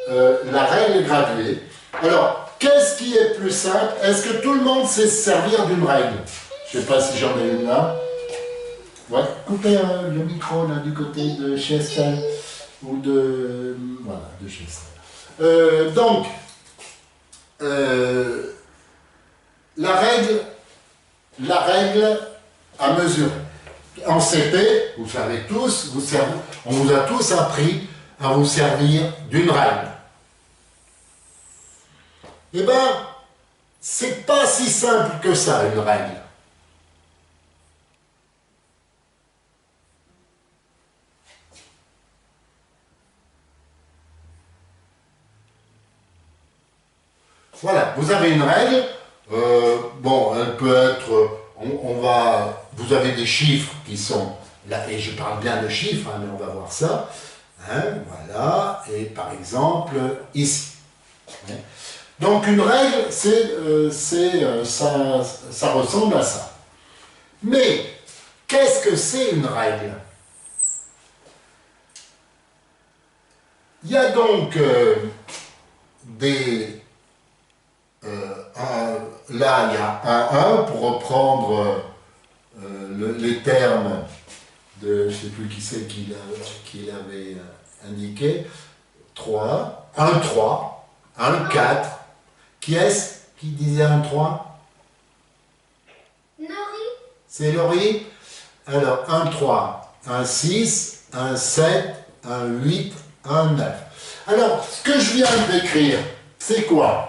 la règle graduée. Alors, qu'est-ce qui est plus simple? Est-ce que tout le monde sait se servir d'une règle? Je ne sais pas si j'en ai une là. Ouais, coupez le micro là du côté de chez Estelle ou de... Voilà, de chez Estelle. Donc, la règle à mesurer. En CP, vous savez tous, on vous a tous appris à vous servir d'une règle. Eh bien, c'est pas si simple que ça, une règle. Voilà, vous avez une règle, bon, elle peut être, vous avez des chiffres qui sont, là, et je parle bien de chiffres, hein, mais on va voir ça, hein, voilà, et par exemple, ici. Donc une règle, ça ressemble à ça. Mais, qu'est-ce que c'est une règle? Il y a donc là, il y a un 1 pour reprendre les termes de, je ne sais plus qui c'est qui l'avait indiqué, 3, 1 3, 1 4. Qui est-ce qui disait 1 3? Laurie. C'est Laurie. Alors 1 3, 1 6, 1 7, 1 8, 1 9. Alors, ce que je viens de décrire, c'est quoi?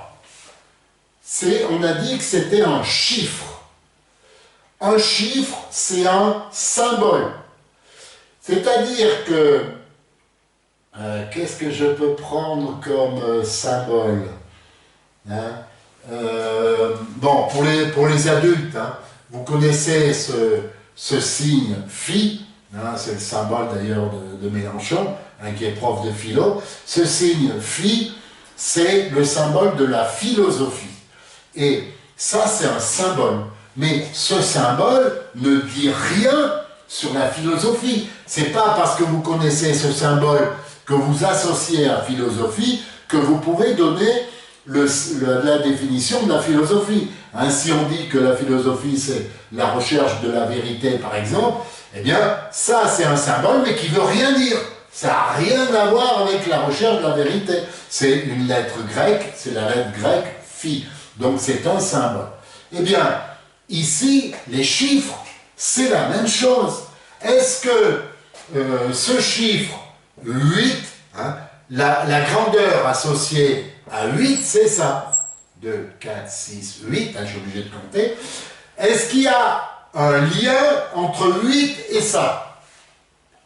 On a dit que c'était un chiffre. Un chiffre, c'est un symbole. C'est-à-dire que, qu'est-ce que je peux prendre comme symbole, hein? Bon, pour les adultes, hein, vous connaissez ce signe phi, hein, c'est le symbole d'ailleurs de Mélenchon, hein, qui est prof de philo. Ce signe phi, c'est le symbole de la philosophie. Et ça, c'est un symbole. Mais ce symbole ne dit rien sur la philosophie. C'est pas parce que vous connaissez ce symbole que vous associez à philosophie que vous pouvez donner la définition de la philosophie. Hein, si on dit que la philosophie, c'est la recherche de la vérité, par exemple, eh bien, ça, c'est un symbole, mais qui ne veut rien dire. Ça n'a rien à voir avec la recherche de la vérité. C'est une lettre grecque, c'est la lettre grecque phi. Donc c'est un symbole. Eh bien, ici, les chiffres, c'est la même chose. Est-ce que ce chiffre 8, hein, la grandeur associée à 8, c'est ça. 2, 4, 6, 8, hein, je suis obligé de compter. Est-ce qu'il y a un lien entre 8 et ça?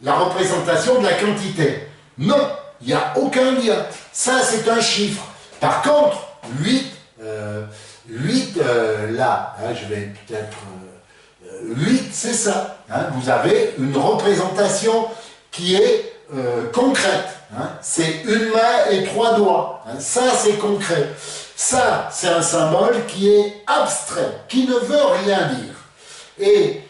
La représentation de la quantité? Non, il n'y a aucun lien. Ça, c'est un chiffre. Par contre, 8, là, hein, je vais peut-être... 8, c'est ça. Hein, vous avez une représentation qui est concrète. Hein, c'est une main et 3 doigts. Hein, ça, c'est concret. Ça, c'est un symbole qui est abstrait, qui ne veut rien dire. Et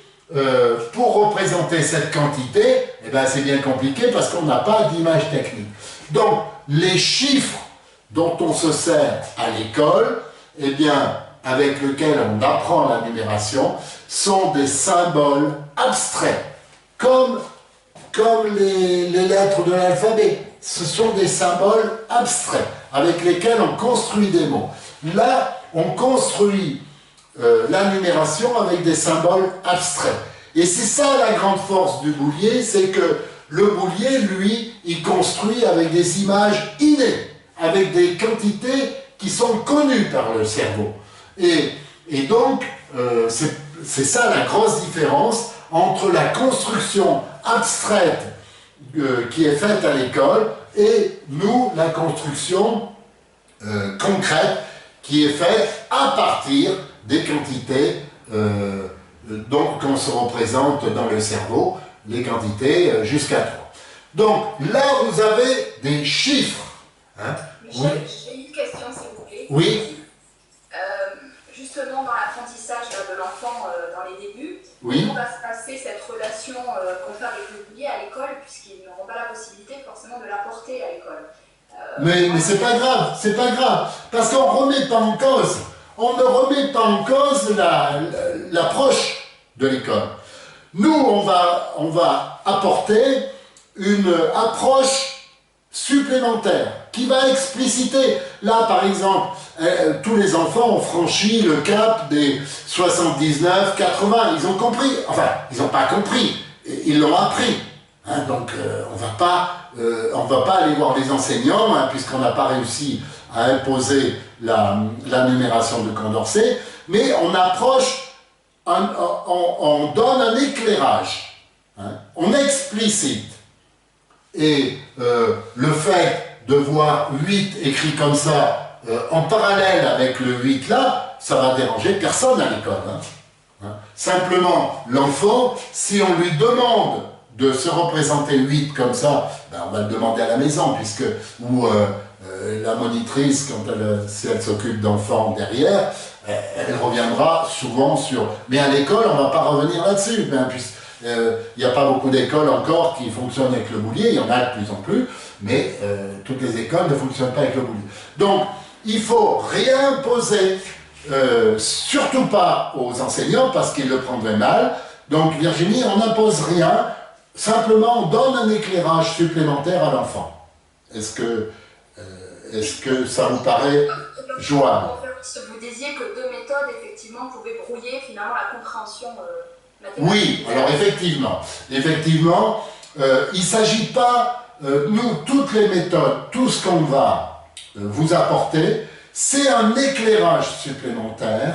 pour représenter cette quantité, eh ben, c'est bien compliqué parce qu'on n'a pas d'image technique. Donc, les chiffres dont on se sert à l'école, eh bien, avec lesquels on apprend la numération, sont des symboles abstraits, comme les lettres de l'alphabet. Ce sont des symboles abstraits, avec lesquels on construit des mots. Là, on construit la numération avec des symboles abstraits. Et c'est ça la grande force du boulier, c'est que le boulier, lui, il construit avec des images innées, avec des quantités qui sont connues par le cerveau. Et donc, c'est ça la grosse différence entre la construction abstraite qui est faite à l'école et nous, la construction concrète qui est faite à partir des quantités donc qu'on se représente dans le cerveau, les quantités jusqu'à 3. Donc là, vous avez des chiffres. Hein? Michel, j'ai une question, s'il vous plaît. Oui. Justement, dans l'apprentissage de l'enfant dans les débuts, Oui. comment va se passer cette relation qu'on fait avec le boulier à l'école, puisqu'ils n'auront pas la possibilité forcément de l'apporter à l'école. Mais c'est pas grave, parce qu'on remet pas en cause. On ne remet pas en cause l'approche de l'école. Nous, on va apporter une approche supplémentaire qui va expliciter. Là, par exemple, tous les enfants ont franchi le cap des 79, 80. Ils ont compris. Enfin, ils n'ont pas compris. ils l'ont appris. Hein, donc on va pas aller voir les enseignants, hein, puisqu'on n'a pas réussi à imposer la numération de Condorcet, mais on approche, on donne un éclairage, hein, on explicite. Et le fait de voir 8 écrit comme ça, en parallèle avec le 8 là, ça va déranger personne à l'école. Hein. Simplement, l'enfant, si on lui demande de se représenter 8 comme ça, ben on va le demander à la maison, puisque, ou la monitrice, si elle s'occupe d'enfants derrière, elle reviendra souvent sur... Mais à l'école, on ne va pas revenir là-dessus, hein, il n'y a pas beaucoup d'écoles encore qui fonctionnent avec le boulier, il y en a de plus en plus, mais toutes les écoles ne fonctionnent pas avec le boulier. Donc, il faut réimposer, surtout pas aux enseignants, parce qu'ils le prendraient mal. Donc, Virginie, on n'impose rien, simplement on donne un éclairage supplémentaire à l'enfant. Est-ce que ça vous paraît jouable? Vous disiez que 2 méthodes, effectivement, pouvaient brouiller finalement la compréhension mathématique. Oui, alors effectivement, il ne s'agit pas, nous, toutes les méthodes, tout ce qu'on va vous apporter, c'est un éclairage supplémentaire,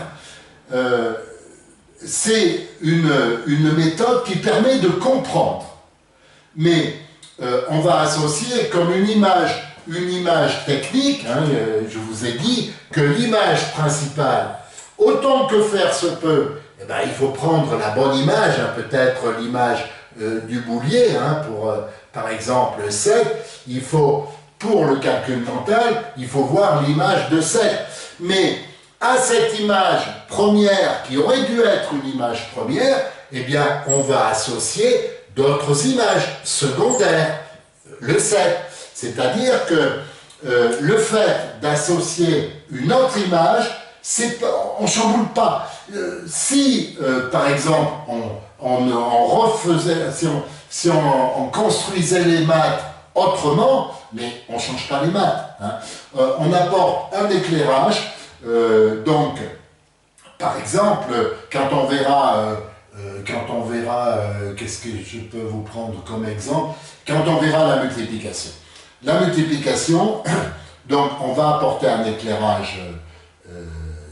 c'est une méthode qui permet de comprendre. Mais on va associer comme une image technique, hein, je vous ai dit que l'image principale, autant que faire se peut, eh ben, il faut prendre la bonne image, hein, peut-être l'image du boulier, hein, pour par exemple 7, il faut, pour le calcul mental, il faut voir l'image de 7. Mais à cette image première, qui aurait dû être une image première, eh bien, on va associer d'autres images secondaires, le 7. C'est-à-dire que le fait d'associer une autre image, on ne chamboule pas. Si, par exemple, on refaisait, si on construisait les maths autrement, mais on ne change pas les maths. Hein. On apporte un éclairage, donc, par exemple, quand on verra, qu'est-ce que je peux vous prendre comme exemple, quand on verra la multiplication. La multiplication, donc on va apporter un éclairage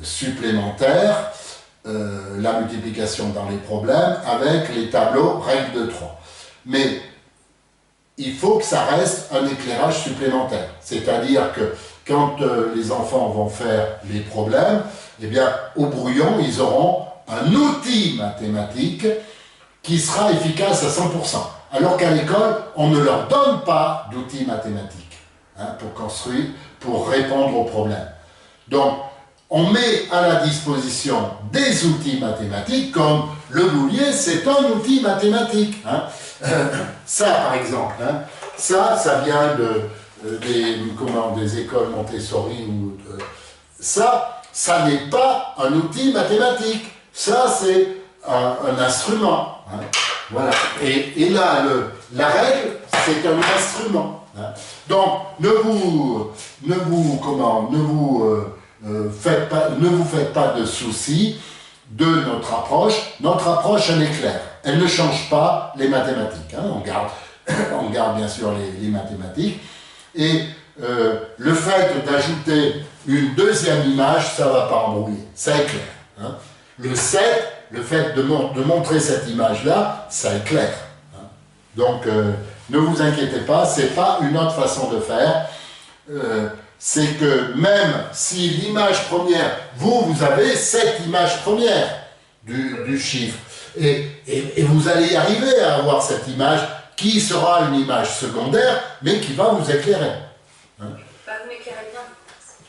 supplémentaire, la multiplication dans les problèmes, avec les tableaux règles de 3. Mais il faut que ça reste un éclairage supplémentaire. C'est-à-dire que quand les enfants vont faire les problèmes, eh bien, au brouillon, ils auront un outil mathématique qui sera efficace à 100%. Alors qu'à l'école, on ne leur donne pas d'outils mathématiques, hein, pour répondre aux problèmes. Donc, on met à la disposition des outils mathématiques, comme le boulier, c'est un outil mathématique. Hein. Ça, par exemple, hein, ça vient des écoles Montessori. Ça n'est pas un outil mathématique. Ça, c'est un instrument. Hein. Voilà. Et là, la règle, c'est un instrument. Hein. Donc, ne vous faites pas de soucis de notre approche. Notre approche, elle est claire. Elle ne change pas les mathématiques. Hein. On garde bien sûr les mathématiques. Et le fait d'ajouter une deuxième image, ça ne va pas embrouiller. Ça est clair. Hein. Le 7, le fait de montrer cette image-là, ça est clair. Hein. Donc, ne vous inquiétez pas, ce n'est pas une autre façon de faire. C'est que même si l'image première, vous avez cette image première du chiffre, et vous allez y arriver à avoir cette image qui sera une image secondaire, mais qui va vous éclairer. Hein? Bah, vous m'éclairez bien.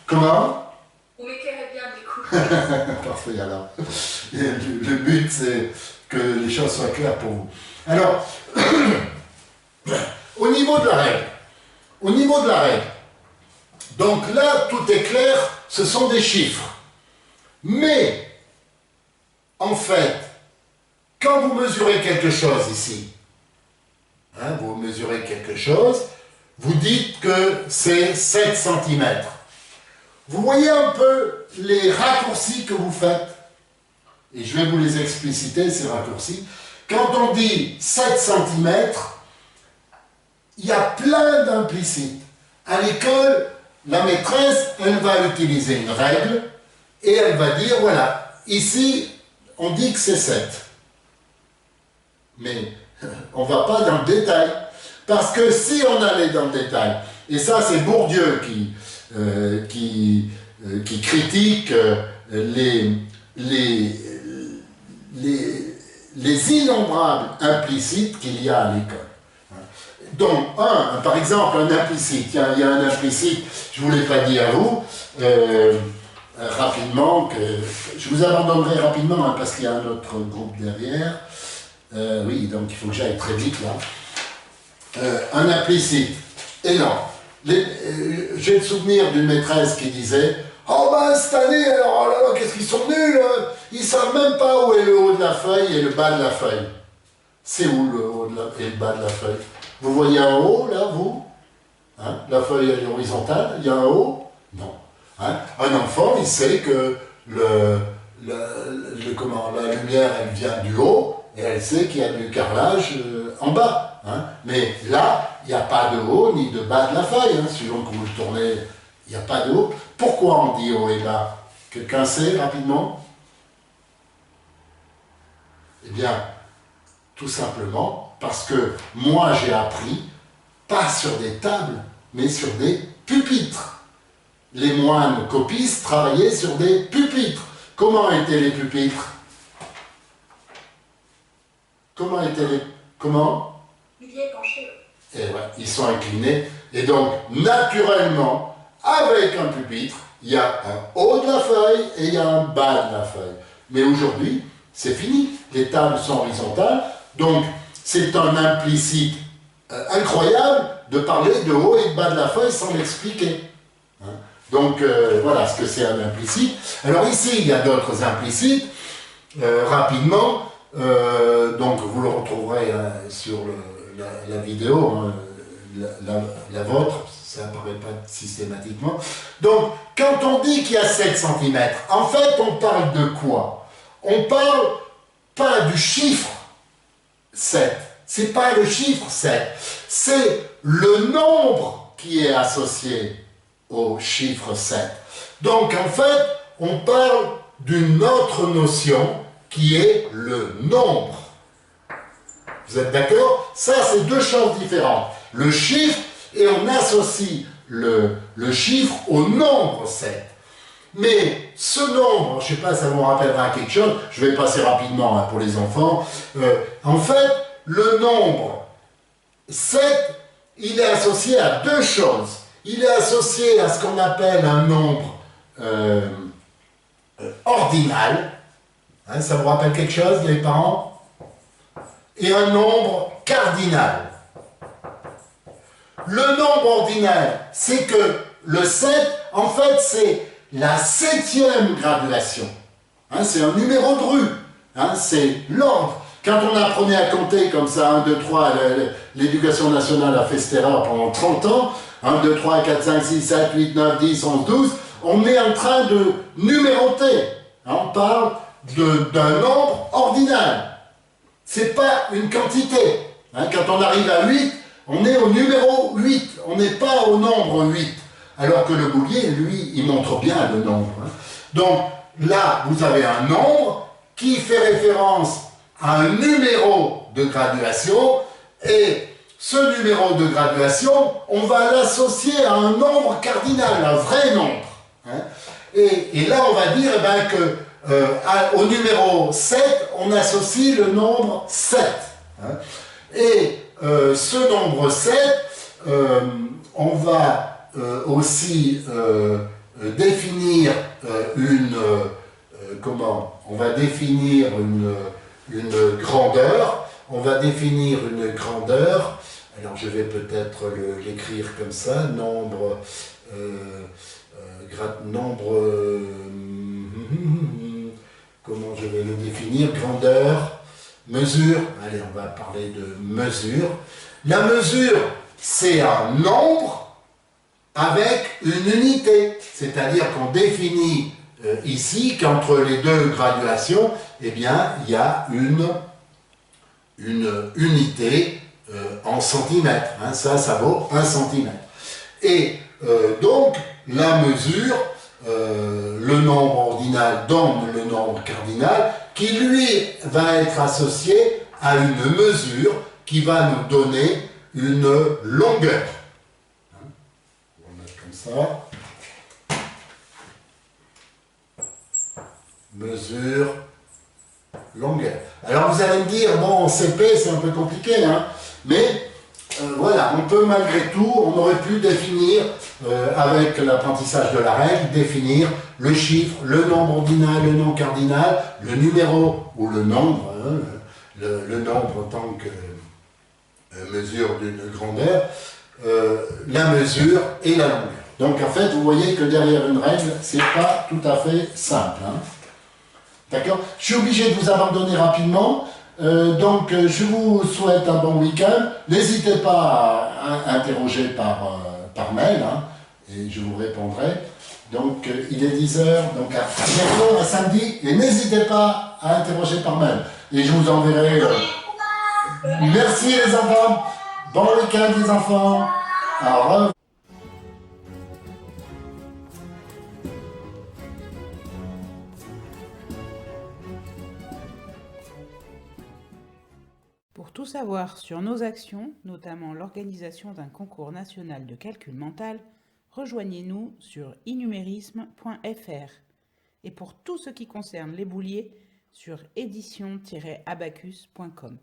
Comment? Vous m'éclairez bien du coup. Parfait, alors. Le but, c'est que les choses soient claires pour vous. Alors, au niveau de la règle, donc là, tout est clair, ce sont des chiffres. Mais, en fait, quand vous mesurez quelque chose ici, hein, vous mesurez quelque chose, vous dites que c'est 7 cm. Vous voyez un peu les raccourcis que vous faites, et je vais vous les expliciter, ces raccourcis. quand on dit 7 cm, il y a plein d'implicites. À l'école, la maîtresse, elle va utiliser une règle et elle va dire, voilà, ici, on dit que c'est 7. Mais on ne va pas dans le détail. Parce que si on allait dans le détail, et ça c'est Bourdieu qui critique les innombrables implicites qu'il y a à l'école. Donc, par exemple, un implicite, il y a un implicite, je ne vous l'ai pas dit à vous, rapidement, je vous abandonnerai rapidement hein, parce qu'il y a un autre groupe derrière. Oui, donc il faut que j'aille très vite là. Un implicite. Et non. J'ai le souvenir d'une maîtresse qui disait « Oh ben cette année, alors oh là là, qu'est-ce qu'ils sont nuls ils ne savent même pas où est le haut de la feuille et le bas de la feuille. » C'est où le haut et le bas de la feuille? Vous voyez un haut là, vous hein? La feuille est horizontale, il y a un haut? Non. Hein? Un enfant, il sait que la lumière, elle vient du haut, et elle sait qu'il y a du carrelage en bas. Hein? Mais là, il n'y a pas de haut ni de bas de la feuille. Hein? Suivant que vous le tournez, il n'y a pas de haut. Pourquoi on dit haut et bas? Quelqu'un sait rapidement? Eh bien, tout simplement parce que moi j'ai appris, pas sur des tables, mais sur des pupitres. Les moines copistes travaillaient sur des pupitres. Comment étaient les pupitres? Comment étaient les... Comment? Et ouais, ils sont inclinés. Et donc, naturellement, avec un pupitre, il y a un haut de la feuille et il y a un bas de la feuille. Mais aujourd'hui, c'est fini. Les tables sont horizontales. Donc, c'est un implicite incroyable de parler de haut et de bas de la feuille sans l'expliquer. Hein? Donc, voilà ce que c'est un implicite. Alors ici, il y a d'autres implicites. Rapidement, donc vous le retrouverez hein, sur la vidéo, hein, la vôtre, ça n'apparaît pas systématiquement. Donc, quand on dit qu'il y a 7 cm, en fait, on parle de quoi? On parle pas du chiffre 7, c'est pas le chiffre 7, c'est le nombre qui est associé au chiffre 7. Donc, en fait, on parle d'une autre notion qui est le nombre. Vous êtes d'accord? Ça, c'est deux choses différentes. Le chiffre, et on associe le chiffre au nombre 7. Mais ce nombre, je ne sais pas, ça vous rappellera quelque chose, je vais passer rapidement hein, pour les enfants. En fait, le nombre 7, il est associé à deux choses. Il est associé à ce qu'on appelle un nombre ordinal. Hein, ça vous rappelle quelque chose, les parents? Et un nombre cardinal. Le nombre ordinal, c'est que le 7, en fait, c'est la 7e graduation. Hein, c'est un numéro de rue. Hein, c'est l'ordre. Quand on apprenait à compter comme ça, 1, 2, 3, l'éducation nationale a fait cette erreur pendant 30 ans, 1, 2, 3, 4, 5, 6, 7, 8, 9, 10, 11, 12, on est en train de numéroter. Hein, on parle d'un nombre ordinal. C'est pas une quantité. Hein, quand on arrive à 8, on est au numéro 8, on n'est pas au nombre 8. Alors que le boulier, lui, il montre bien le nombre. Hein. Donc là, vous avez un nombre qui fait référence à un numéro de graduation, et ce numéro de graduation, on va l'associer à un nombre cardinal, un vrai nombre. Hein. Et là, on va dire eh ben, que au numéro 7, on associe le nombre 7. Hein. Et ce nombre 7, on va aussi définir on va définir une grandeur. On va définir une grandeur. Alors je vais peut-être l'écrire comme ça. Nombre comment je vais le définir? Grandeur, mesure. Allez, on va parler de mesure. La mesure, c'est un nombre avec une unité. C'est-à-dire qu'on définit ici qu'entre les deux graduations, eh bien, il y a une unité en centimètres. Hein, ça vaut 1 centimètre. Et donc, la mesure, le nombre ordinal donne le nombre cardinal, qui lui va être associé à une mesure qui va nous donner une longueur. On va mettre comme ça. Mesure, longueur. Alors vous allez me dire, bon, CP c'est un peu compliqué, hein, mais voilà, on peut malgré tout, on aurait pu définir, avec l'apprentissage de la règle, définir le chiffre, le nombre ordinal, le nombre cardinal, le numéro ou le nombre, hein, le nombre en tant que mesure d'une grandeur, la mesure et la longueur. Donc en fait, vous voyez que derrière une règle, c'est pas tout à fait simple. Hein. D'accord? Je suis obligé de vous abandonner rapidement. Donc, je vous souhaite un bon week-end. N'hésitez pas à interroger par mail, hein, et je vous répondrai. Donc, il est 10 h, donc à bientôt, à samedi. Et n'hésitez pas à interroger par mail. Et je vous enverrai... Merci les enfants. Bon week-end les enfants. Au revoir. Pour tout savoir sur nos actions, notamment l'organisation d'un concours national de calcul mental, rejoignez-nous sur inumérisme.fr. Et pour tout ce qui concerne les bouliers, sur édition-abacus.com.